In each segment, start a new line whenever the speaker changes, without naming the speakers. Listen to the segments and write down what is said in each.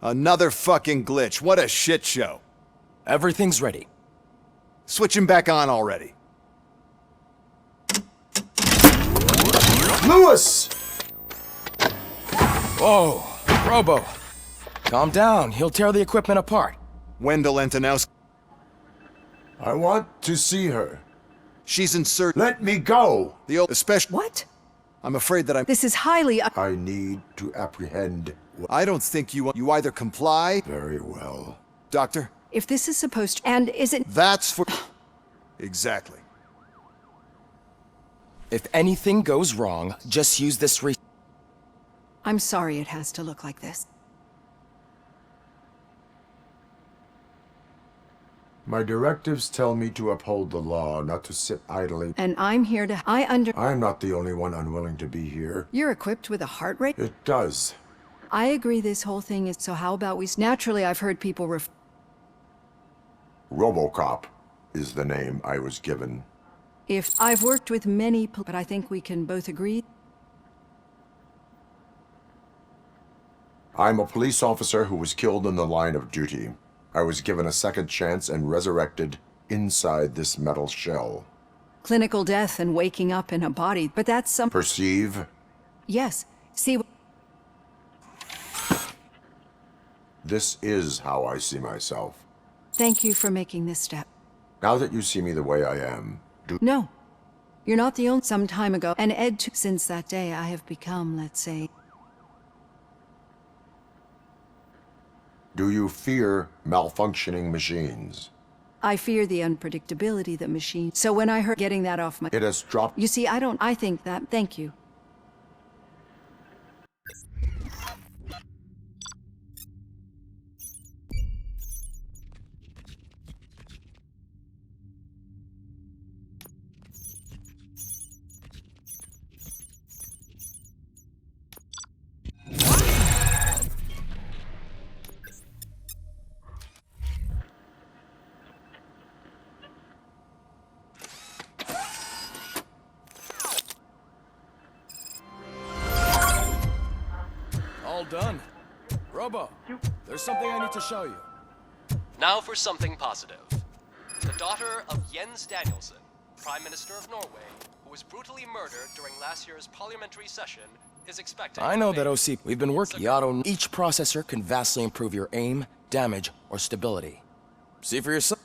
Another fucking glitch. What a shit show.
Everything's ready.
Switch him back on already.
Lewis!
Whoa, Robo. Calm down. He'll tear the equipment apart.
Wendell Antonowski.
I want to see her.
She's in search.
Let me go!
The old, especially.
What?
I'm afraid that I'm.
This is highly...
I need to apprehend.
I don't think you either comply.
Very well.
Doctor.
If this is supposed to... And is it...
That's for. Exactly.
If anything goes wrong, just use this
I'm sorry it has to look like this.
My directives tell me to uphold the law, not to sit idly.
And I'm here to...
I'm not the only one unwilling to be here.
You're equipped with a heart rate?
It does.
I agree this whole thing is... So how about we... Naturally, I've heard people
RoboCop is the name I was given.
If I've worked with many... But I think we can both agree...
I'm a police officer who was killed in the line of duty. I was given a second chance and resurrected inside this metal shell.
Clinical death and waking up in a body, but that's some...
Perceive?
Yes. See...
This is how I see myself.
Thank you for making this step.
Now that you see me the way I am,
No. You're not the only... Some time ago, and Ed too. Since that day, I have become, let's say...
Do you fear malfunctioning machines?
I fear the unpredictability the machine... So when I heard getting that off my...
It has dropped...
You see, I think that... Thank you.
All done. Robo, there's something I need to show you.
Now for something positive. The daughter of Jens Danielson, Prime Minister of Norway, who was brutally murdered during last year's parliamentary session, is expected...
I know that, OC. We've been working. Each processor can vastly improve your aim, damage, or stability. See for yourself.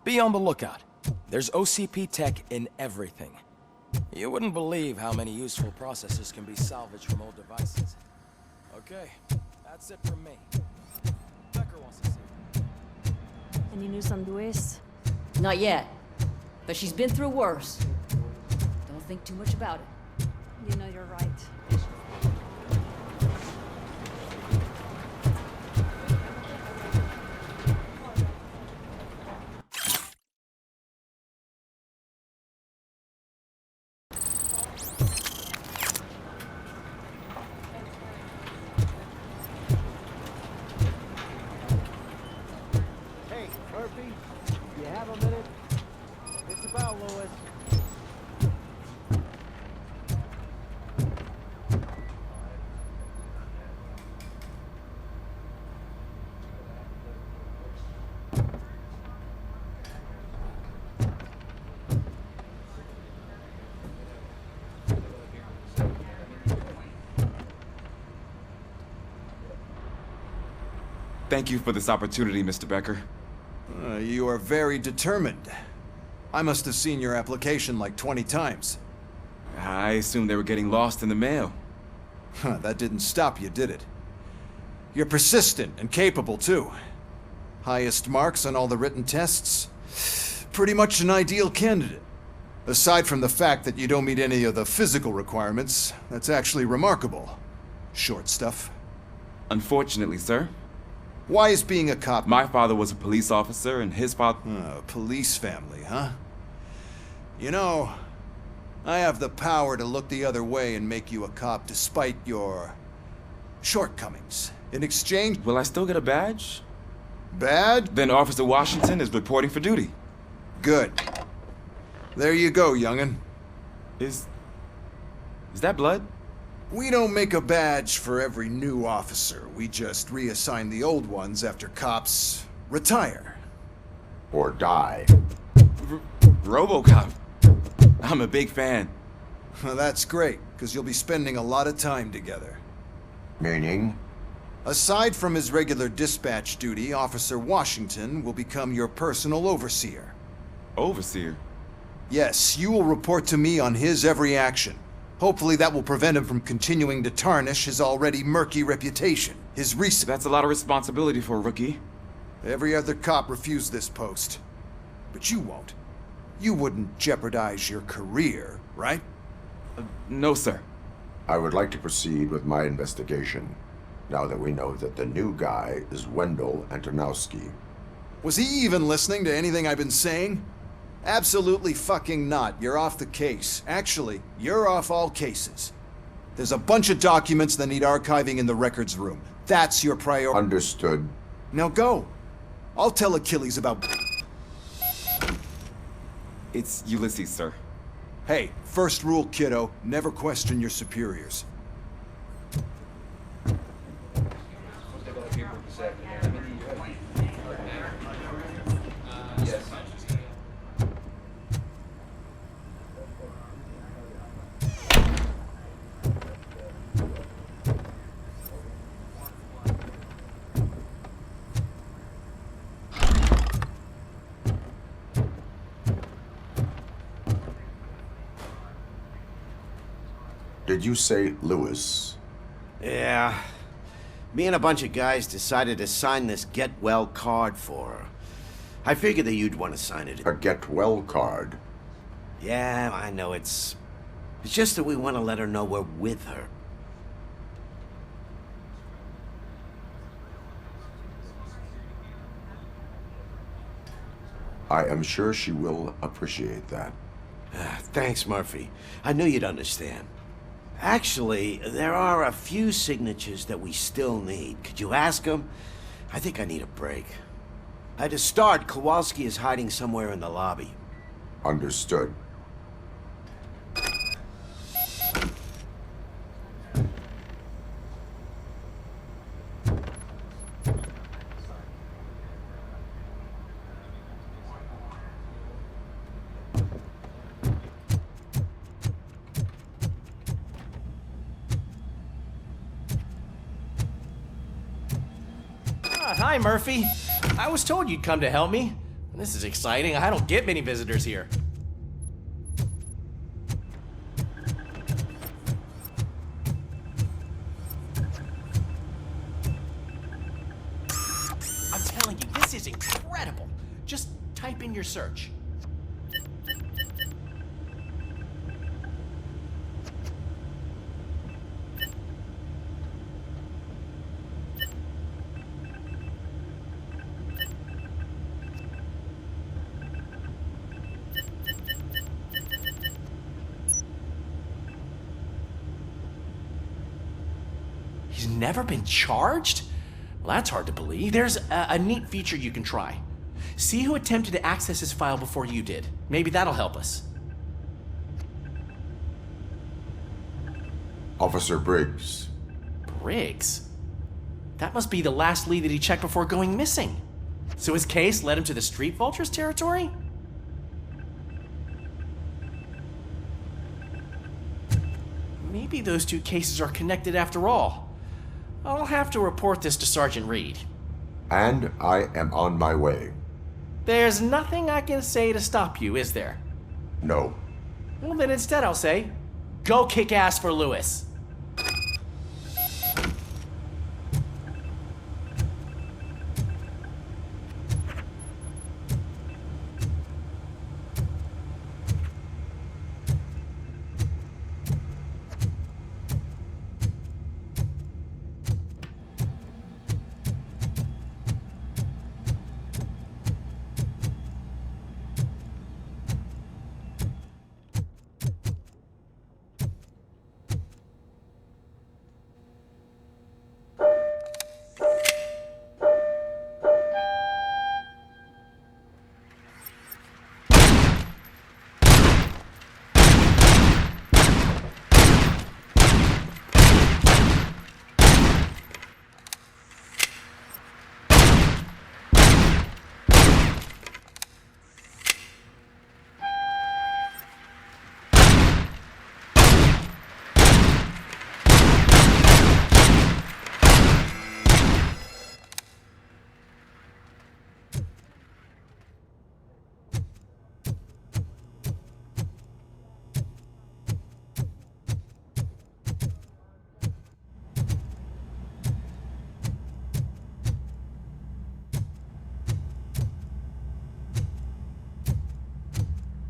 Be on the lookout. There's OCP tech in everything. You wouldn't believe how many useful processors can be salvaged from old devices. Okay, that's it from me. Becker wants to see you.
Any news on Luis?
Not yet. But she's been through worse. Don't think too much about it.
You know you're right.
Hey, Murphy, you have a minute? It's about Lewis.
Thank you for this opportunity, Mr. Becker.
You are very determined. I must have seen your application like 20 times.
I assumed they were getting lost in the mail.
That didn't stop you, did it? You're persistent and capable, too. Highest marks on all the written tests. Pretty much an ideal candidate. Aside from the fact that you don't meet any of the physical requirements, that's actually remarkable. Short stuff.
Unfortunately, sir,
Why is being a cop...
my father was a police officer and his father...
Police family, huh? You know, I have the power to look the other way and make you a cop despite your... shortcomings. In exchange...
Will I still get a badge?
Bad?
Then Officer Washington is reporting for duty.
Good. There you go, young'un.
Is that blood?
We don't make a badge for every new officer. We just reassign the old ones after cops retire.
Or die.
RoboCop. I'm a big fan.
Well, that's great, because you'll be spending a lot of time together.
Meaning?
Aside from his regular dispatch duty, Officer Washington will become your personal overseer.
Overseer?
Yes, you will report to me on his every action. Hopefully that will prevent him from continuing to tarnish his already murky reputation. His recent...
That's a lot of responsibility for a rookie.
Every other cop refused this post. But you won't. You wouldn't jeopardize your career, right?
No, sir.
I would like to proceed with my investigation, now that we know that the new guy is Wendell Antonowski.
Was he even listening to anything I've been saying? Absolutely fucking not. You're off the case. Actually, you're off all cases. There's a bunch of documents that need archiving in the records room. That's your priority.
Understood.
Now go. I'll tell Achilles about...
It's Ulysses, sir.
Hey, first rule, kiddo. Never question your superiors.
Did you say Lewis?
Yeah. Me and a bunch of guys decided to sign this get well card for her. I figured that you'd want to sign it.
A get well card.
Yeah, I know it's just that we want to let her know we're with her.
I am sure she will appreciate that.
Thanks, Murphy. I knew you'd understand. Actually, there are a few signatures that we still need. Could you ask them? I think I need a break. To start, Kowalski is hiding somewhere in the lobby.
Understood.
Hi, Murphy. I was told you'd come to help me. This is exciting. I don't get many visitors here. I'm telling you, this is incredible. Just type in your search. He's never been charged? Well, that's hard to believe. There's a neat feature you can try. See who attempted to access his file before you did. Maybe that'll help us.
Officer Briggs.
Briggs? That must be the last lead that he checked before going missing. So his case led him to the Street Vultures territory? Maybe those two cases are connected after all. I'll have to report this to Sergeant Reed.
And I am on my way.
There's nothing I can say to stop you, is there?
No.
Well, then instead I'll say, go kick ass for Lewis.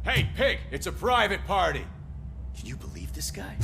Hey, Pig, it's a private party.
Can you believe this guy?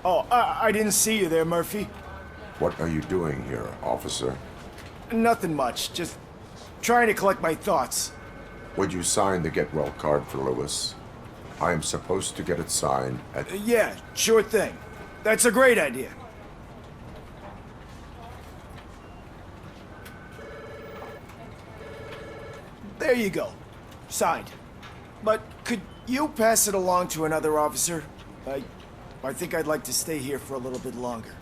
Oh, I didn't see you there, Murphy.
What are you doing here, officer?
Nothing much, just trying to collect my thoughts.
Would you sign the get well card for Lewis? I am supposed to get it signed at...
Yeah, sure thing. That's a great idea. There you go. Signed. But could you pass it along to another officer? I think I'd like to stay here for a little bit longer.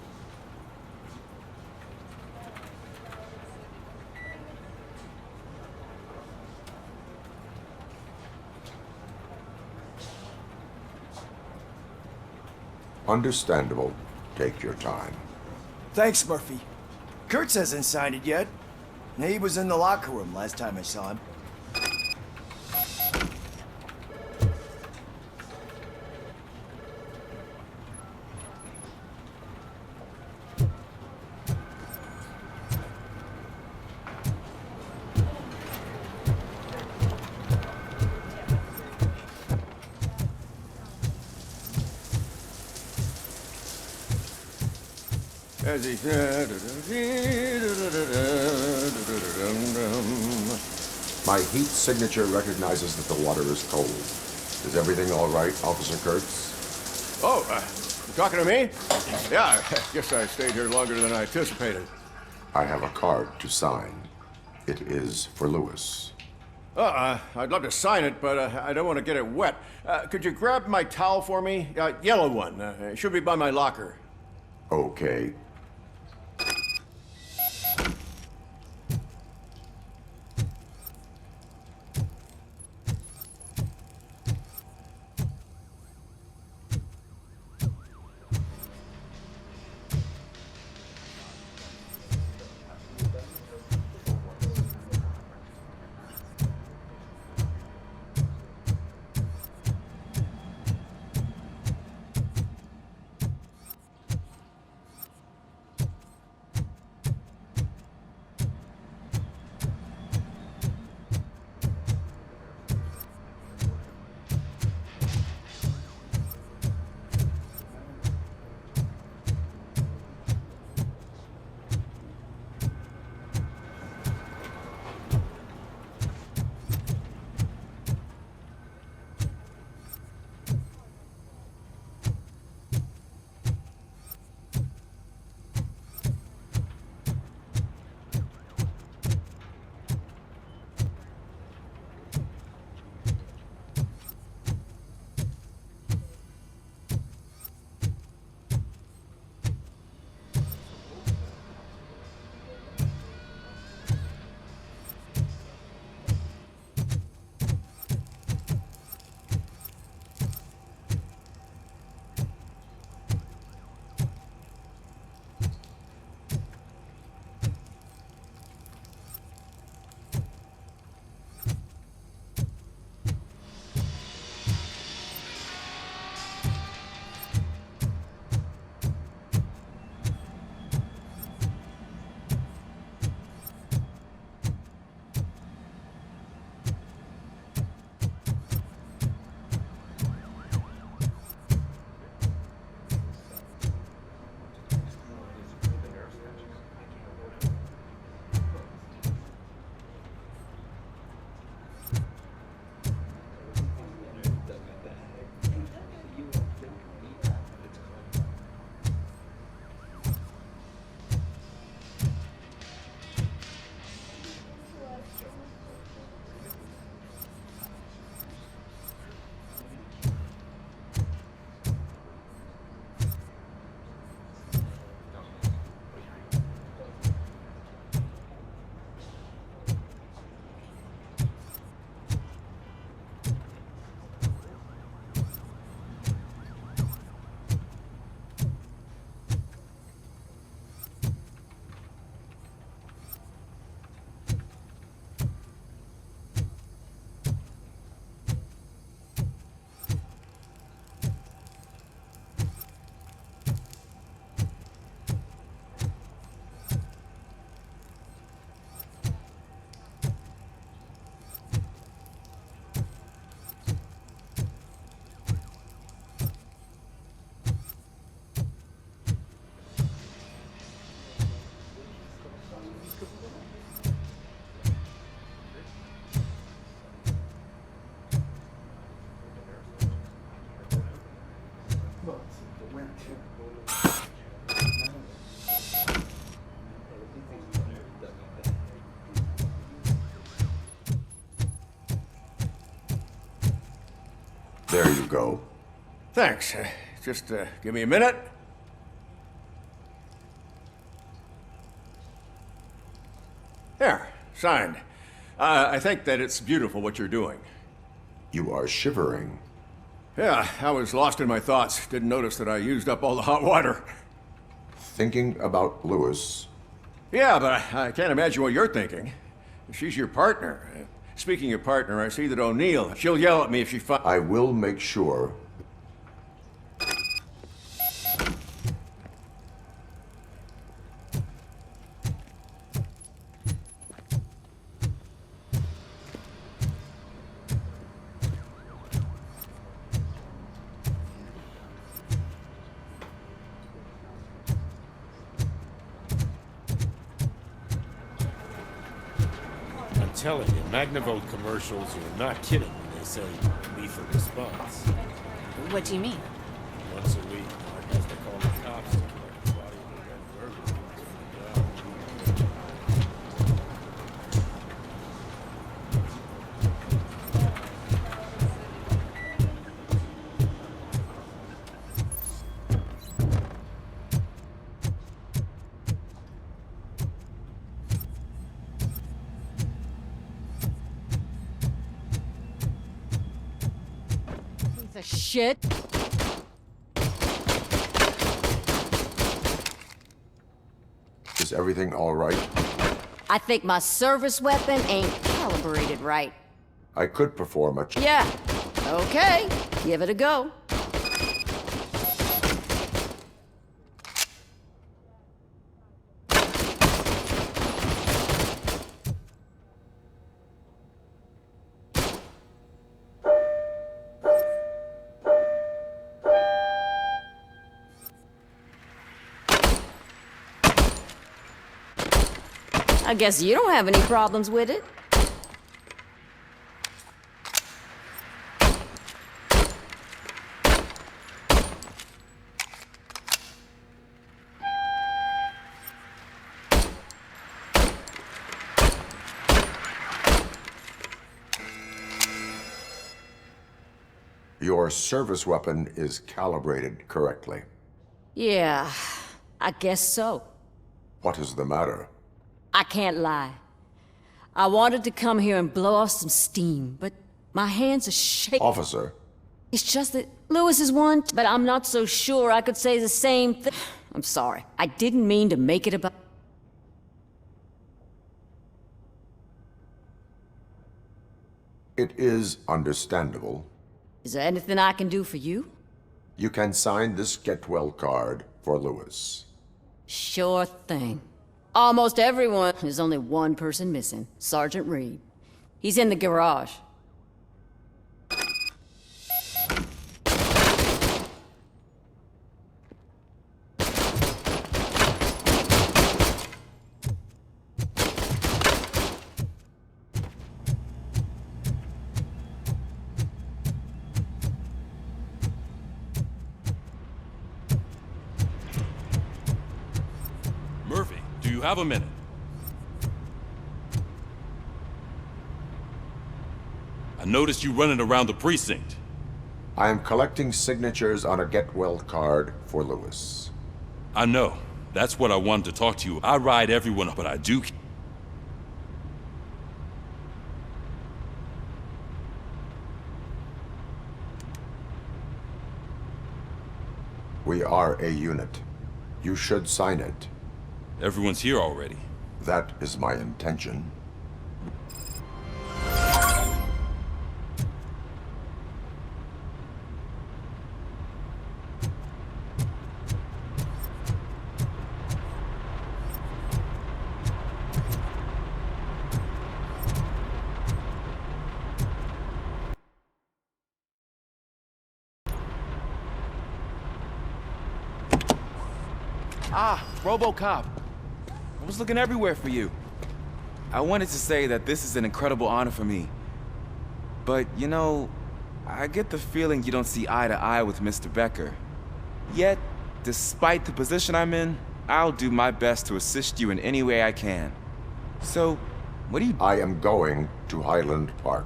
Understandable. Take your time.
Thanks, Murphy. Kurtz hasn't signed it yet. He was in the locker room last time I saw him.
As he...
My heat signature recognizes that the water is cold. Is everything all right, Officer Kurtz?
Oh, you talking to me? Yeah, I guess I stayed here longer than I anticipated.
I have a card to sign. It is for Lewis.
I'd love to sign it, but I don't want to get it wet. Could you grab my towel for me? Yellow one. It should be by my locker.
Okay. There you go.
Thanks. Just give me a minute. There, signed. I think that it's beautiful what you're doing.
You are shivering.
Yeah, I was lost in my thoughts. Didn't notice that I used up all the hot water.
Thinking about Lewis.
Yeah, but I can't imagine what you're thinking. She's your partner. Speaking of partner, I see that O'Neill, she'll yell at me if she finds...
I will make sure.
telling you, Magnavolt commercials are not kidding when they say lethal response.
What do you mean?
Once a week, Mark has to call the cops to collect the body of a dead burglar from the job.
Piece of shit.
Is everything all right?
I think my service weapon ain't calibrated right.
I could perform a
Yeah. Okay. Give it a go. I guess you don't have any problems with it.
Your service weapon is calibrated correctly.
Yeah, I guess so.
What is the matter?
I can't lie. I wanted to come here and blow off some steam, but my hands are shaking.
Officer,
It's just that Lewis is one, but I'm not so sure I could say the same thing. I'm sorry. I didn't mean to make it about...
it is understandable.
Is there anything I can do for you?
You can sign this get well card for Lewis.
Sure thing. Almost everyone. There's only one person missing. Sergeant Reed. He's in the garage.
Murphy, do you have a minute? I noticed you running around the precinct.
I am collecting signatures on a get well card for Lewis.
I know. That's what I wanted to talk to you. I ride everyone, but I do...
We are a unit. You should sign it.
Everyone's here already.
That is my intention.
Ah, RoboCop. I was looking everywhere for you. I wanted to say that this is an incredible honor for me. But, you know, I get the feeling you don't see eye to eye with Mr. Becker. Yet, despite the position I'm in, I'll do my best to assist you in any way I can. So, what do you...
I am going to Highland Park.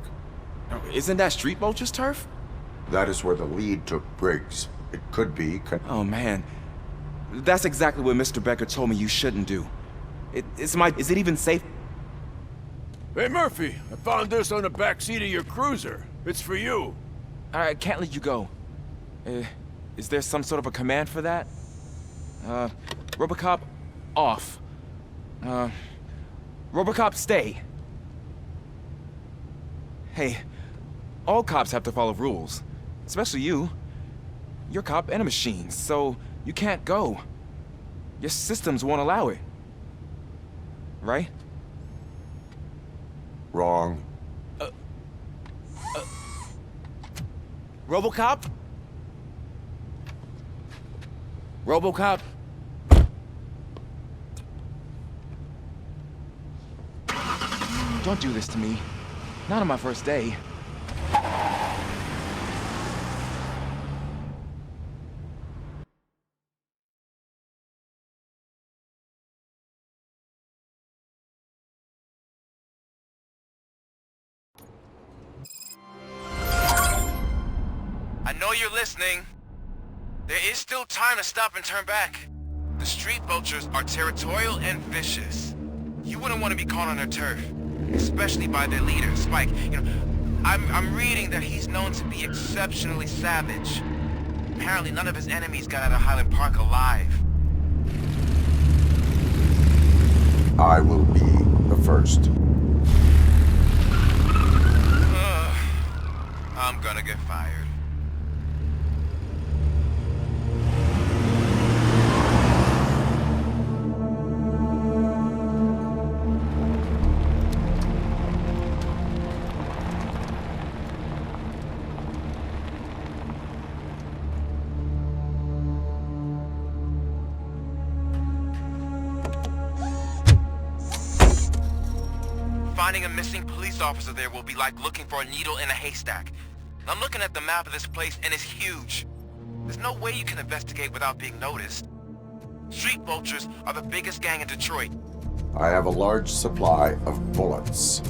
Isn't that Street Vulture's turf?
That is where the lead took Briggs. It could be...
Oh, man. That's exactly what Mr. Becker told me you shouldn't do. Is it even safe?
Hey, Murphy, I found this on the back seat of your cruiser. It's for you.
I can't let you go. Is there some sort of a command for that? RoboCop, off. RoboCop, stay. Hey, all cops have to follow rules. Especially you. You're a cop and a machine, so you can't go. Your systems won't allow it. Right?
Wrong.
RoboCop? RoboCop? Don't do this to me. Not on my first day.
I know you're listening. There is still time to stop and turn back. The street vultures are territorial and vicious. You wouldn't want to be caught on their turf, especially by their leader, Spike. You know, I'm reading that he's known to be exceptionally savage. Apparently none of his enemies got out of Highland Park alive.
I will be the first.
I'm gonna get fired. Finding a missing police officer there will be like looking for a needle in a haystack. I'm looking at the map of this place and it's huge. There's no way you can investigate without being noticed. Street vultures are the biggest gang in Detroit.
I have a large supply of bullets.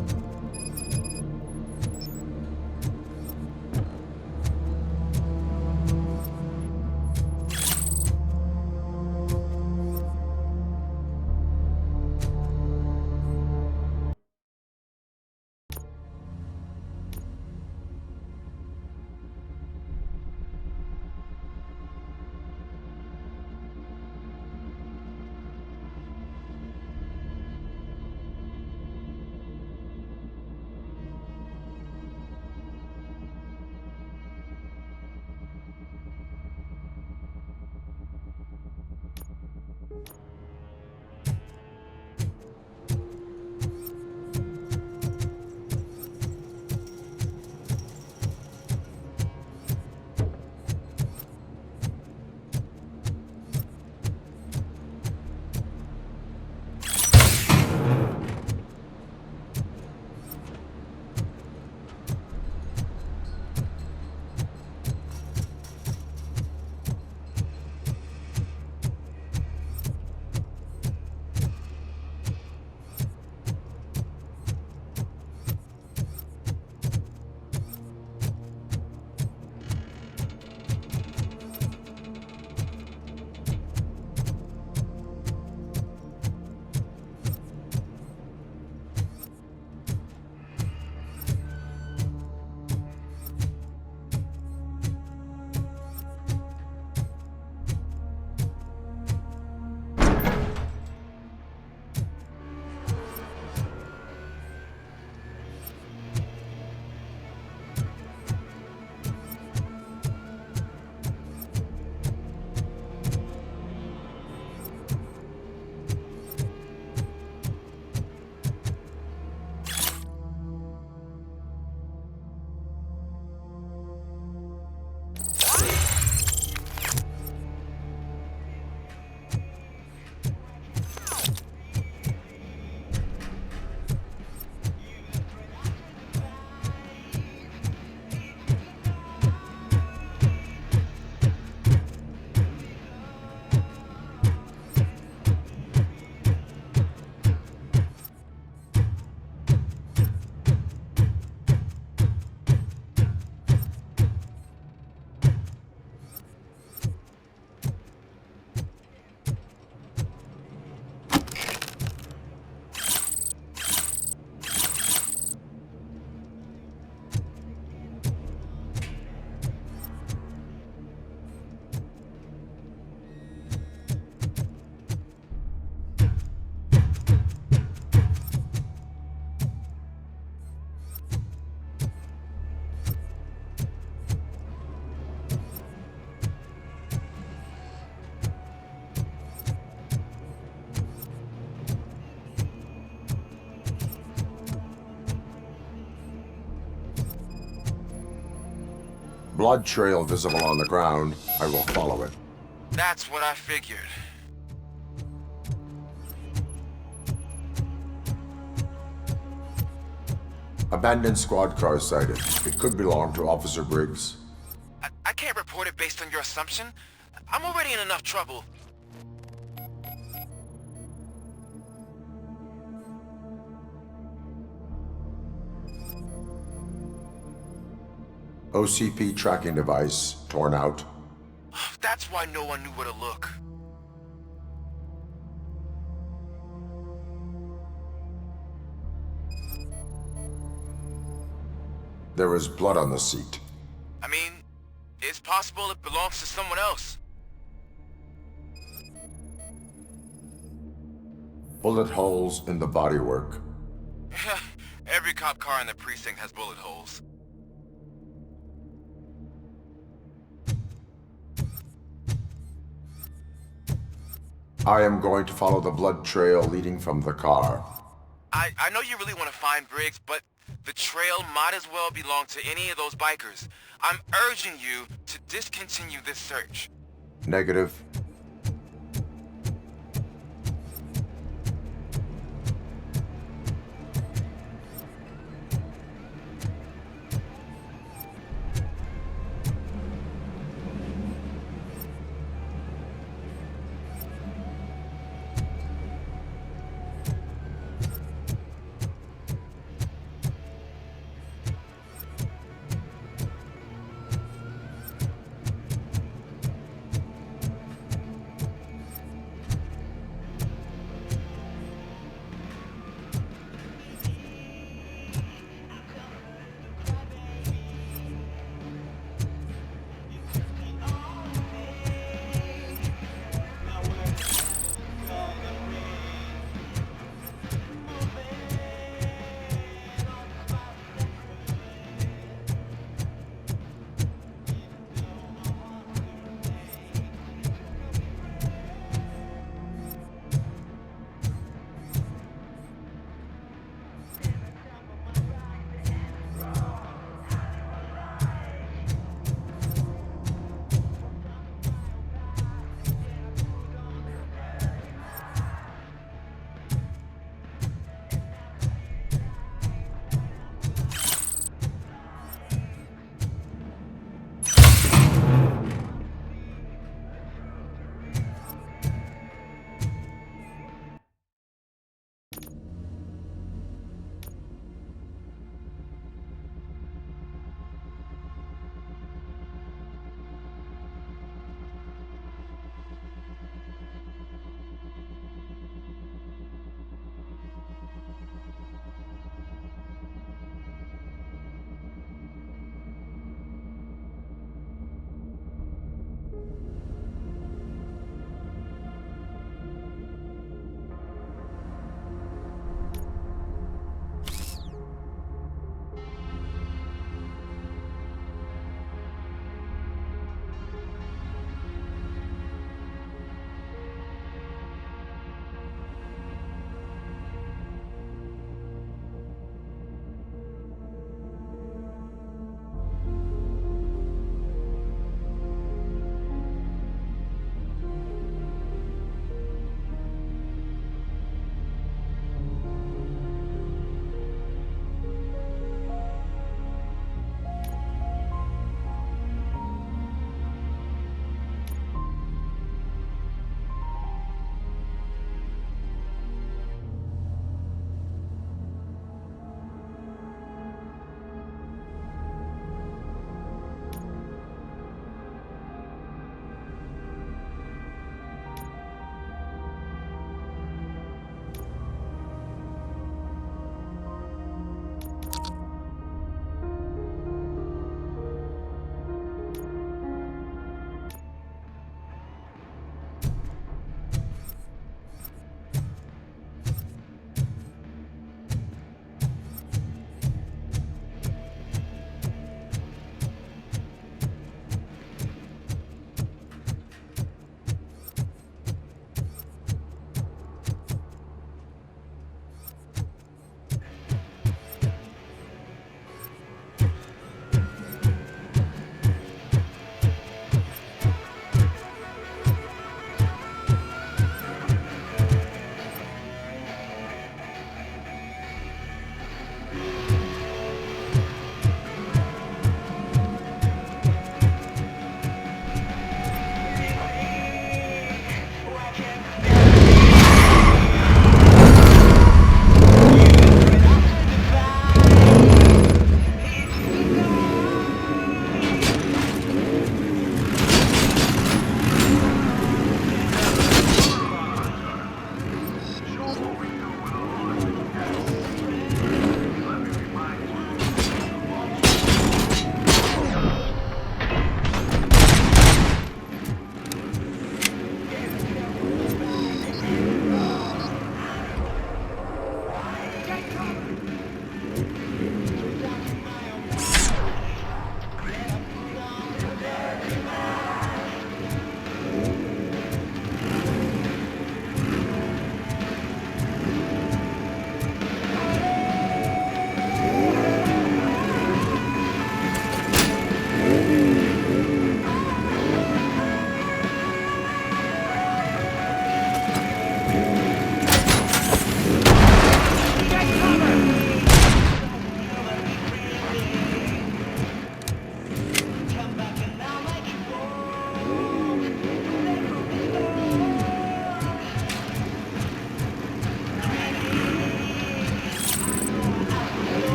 Blood trail visible on the ground. I will follow it.
That's what I figured.
Abandoned squad car sighted. It could belong to Officer Briggs.
I can't report it based on your assumption. I'm already in enough trouble.
OCP tracking device torn out.
That's why no one knew where to look.
There is blood on the seat.
I mean, it's possible it belongs to someone else.
Bullet holes in the bodywork.
Every cop car in the precinct has bullet holes.
I am going to follow the blood trail leading from the car.
I know you really want to find Briggs, but the trail might as well belong to any of those bikers. I'm urging you to discontinue this search.
Negative.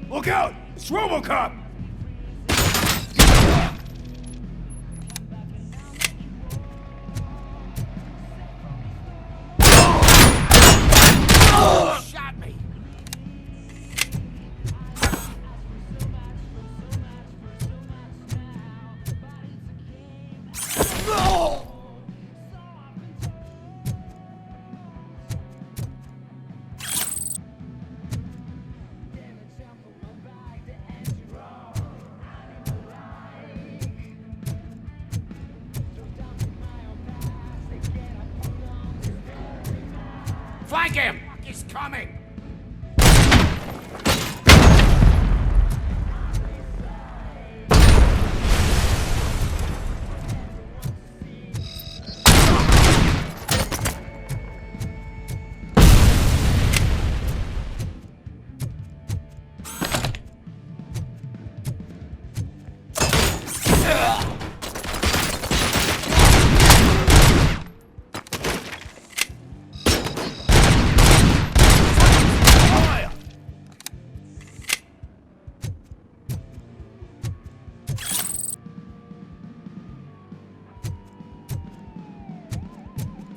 Look out! It's RoboCop!
Shot me! Flank him! He's coming!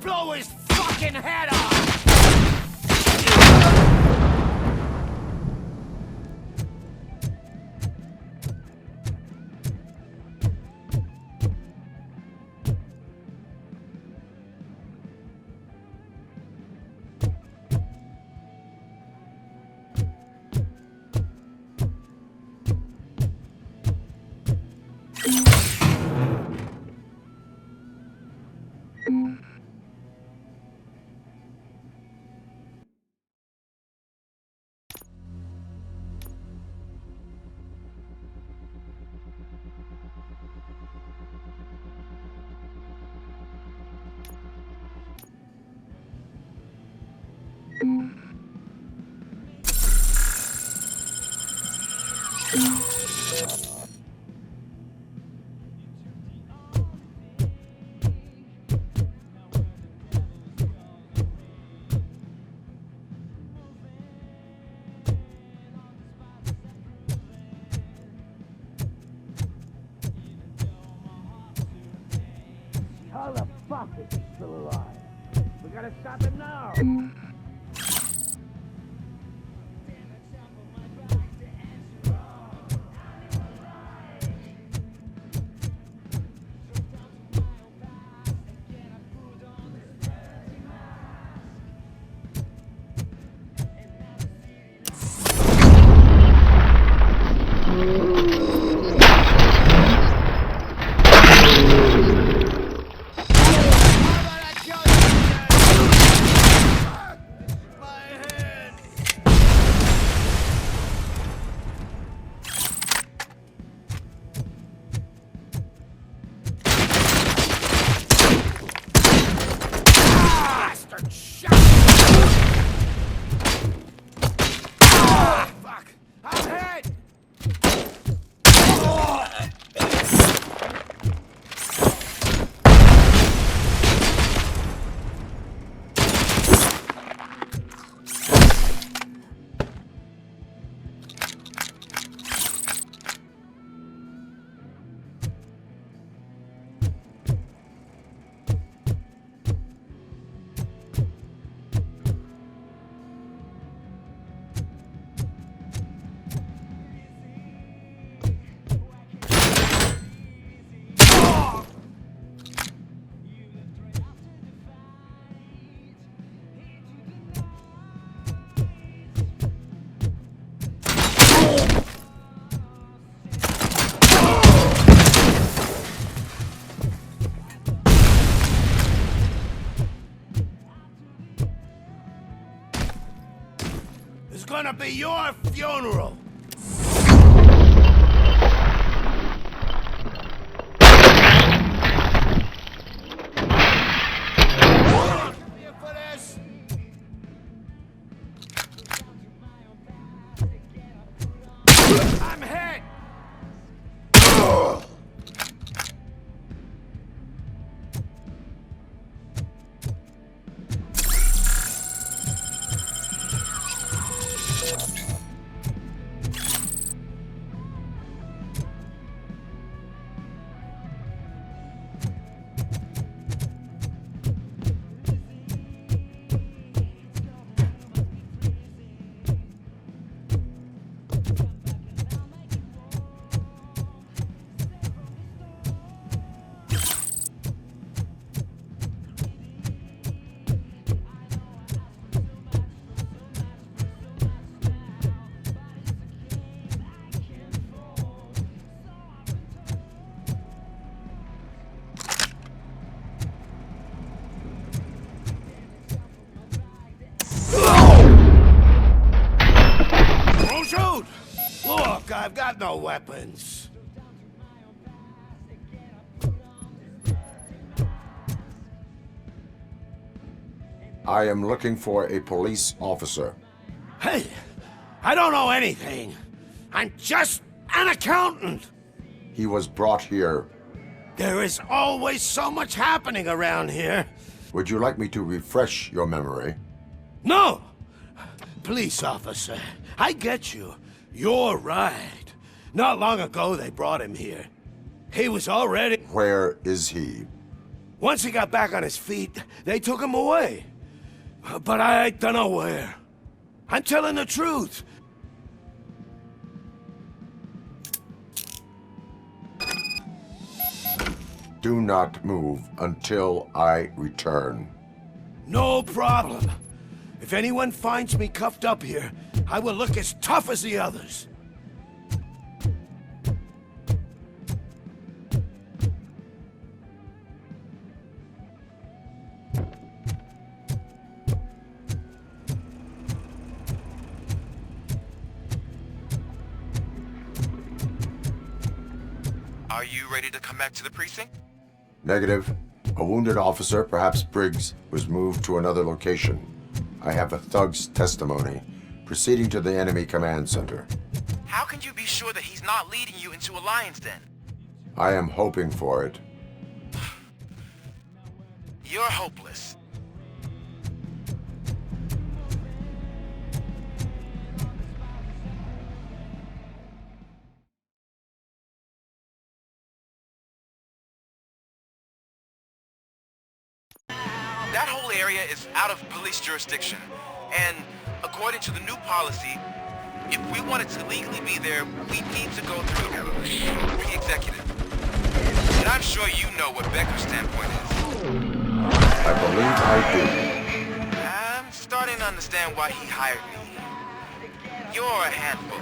Blow his fucking head off! How the fuck is he still alive? We gotta stop him now! It's gonna be your funeral! I'm hit! Don't shoot! Look, I've got no weapons.
I am looking for a police officer.
Hey, I don't know anything. I'm just an accountant.
He was brought here.
There is always so much happening around here.
Would you like me to refresh your memory?
No! Police officer, I get you. You're right. Not long ago they brought him here. He was already...
Where is he?
Once he got back on his feet, they took him away. But I don't know where. I'm telling the truth.
Do not move until I return.
No problem. If anyone finds me cuffed up here, I will look as tough as the others.
Are you ready to come back to the precinct?
Negative. A wounded officer, perhaps Briggs, was moved to another location. I have a thug's testimony, proceeding to the enemy command center.
How can you be sure that he's not leading you into a lion's den?
I am hoping for it.
You're hopeless. That whole area is out of police jurisdiction, and according to the new policy, if we wanted to legally be there, we need to go through the executive. And I'm sure you know what Becker's standpoint is.
I believe I do.
I'm starting to understand why he hired me. You're a handful.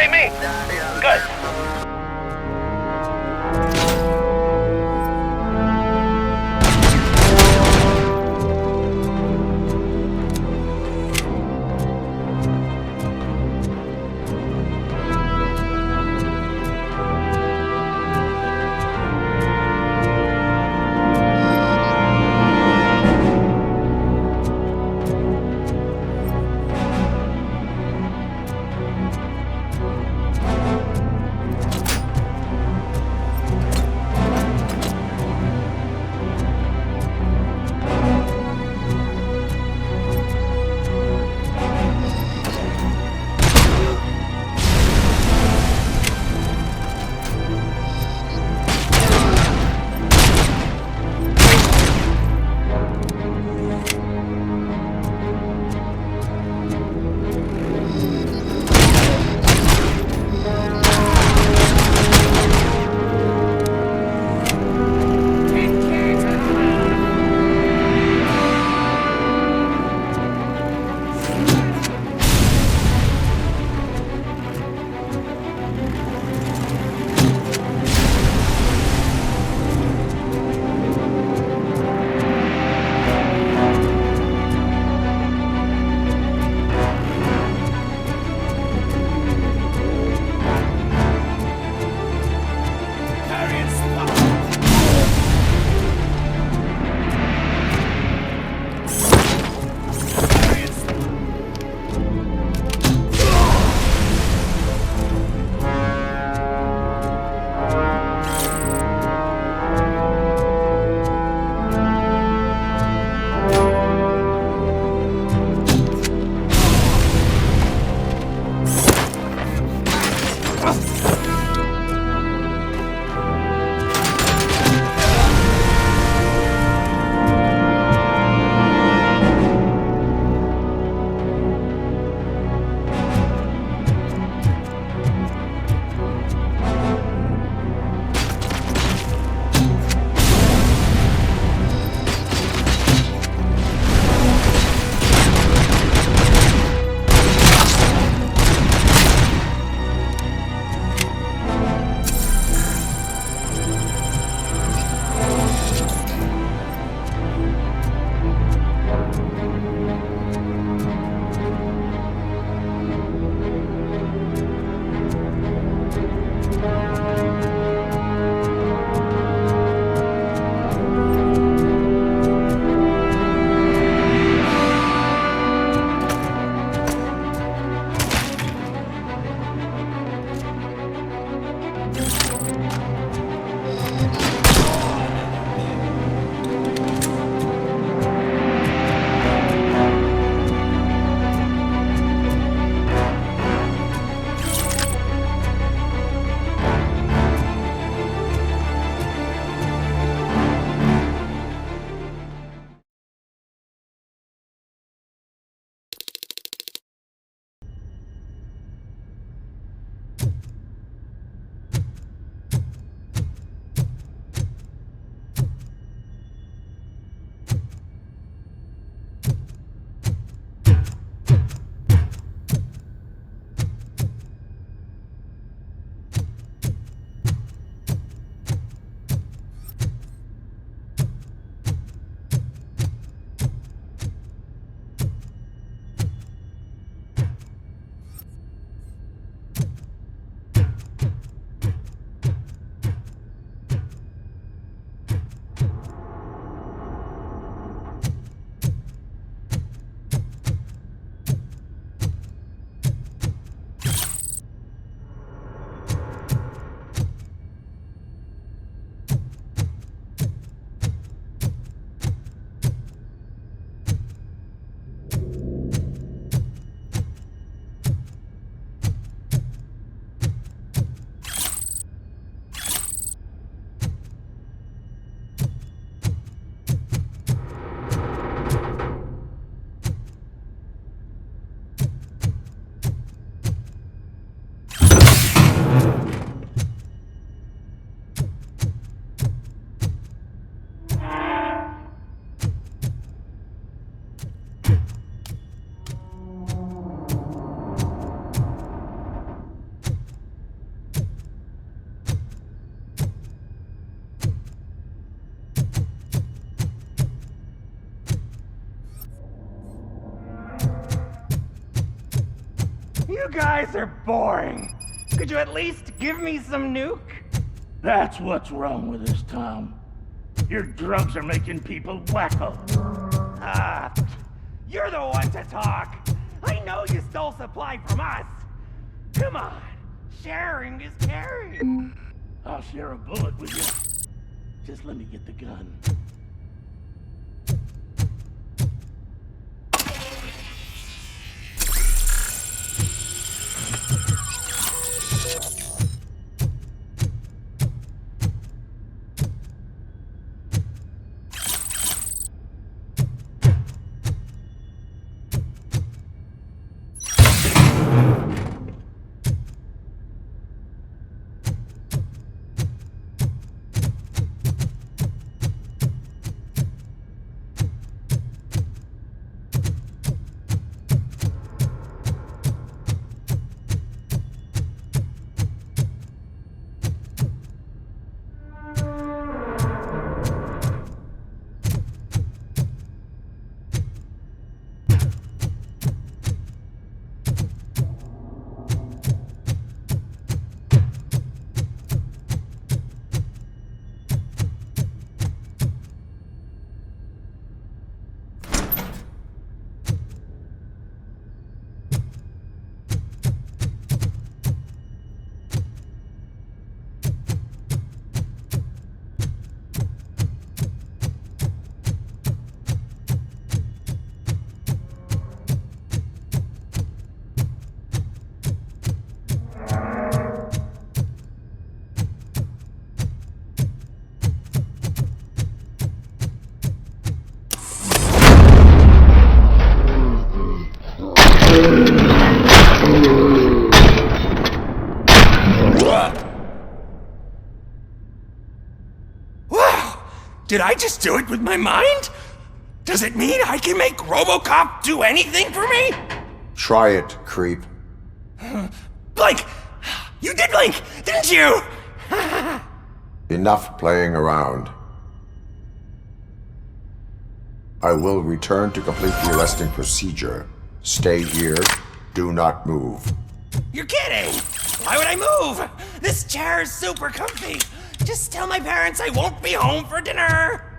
read me? Good.
You guys are boring. Could you at least give me some nuke?
That's what's wrong with this town. Your drugs are making people wacko.
Ah, you're the one to talk. I know you stole supply from us. Come on, sharing is caring.
I'll share a bullet with you. Just let me get the gun.
Did I just do it with my mind? Does it mean I can make RoboCop do anything for me?
Try it, creep.
Blink! You did blink, didn't you?
Enough playing around. I will return to complete the arresting procedure. Stay here. Do not move.
You're kidding! Why would I move? This chair is super comfy. Just tell my parents I won't be home for dinner.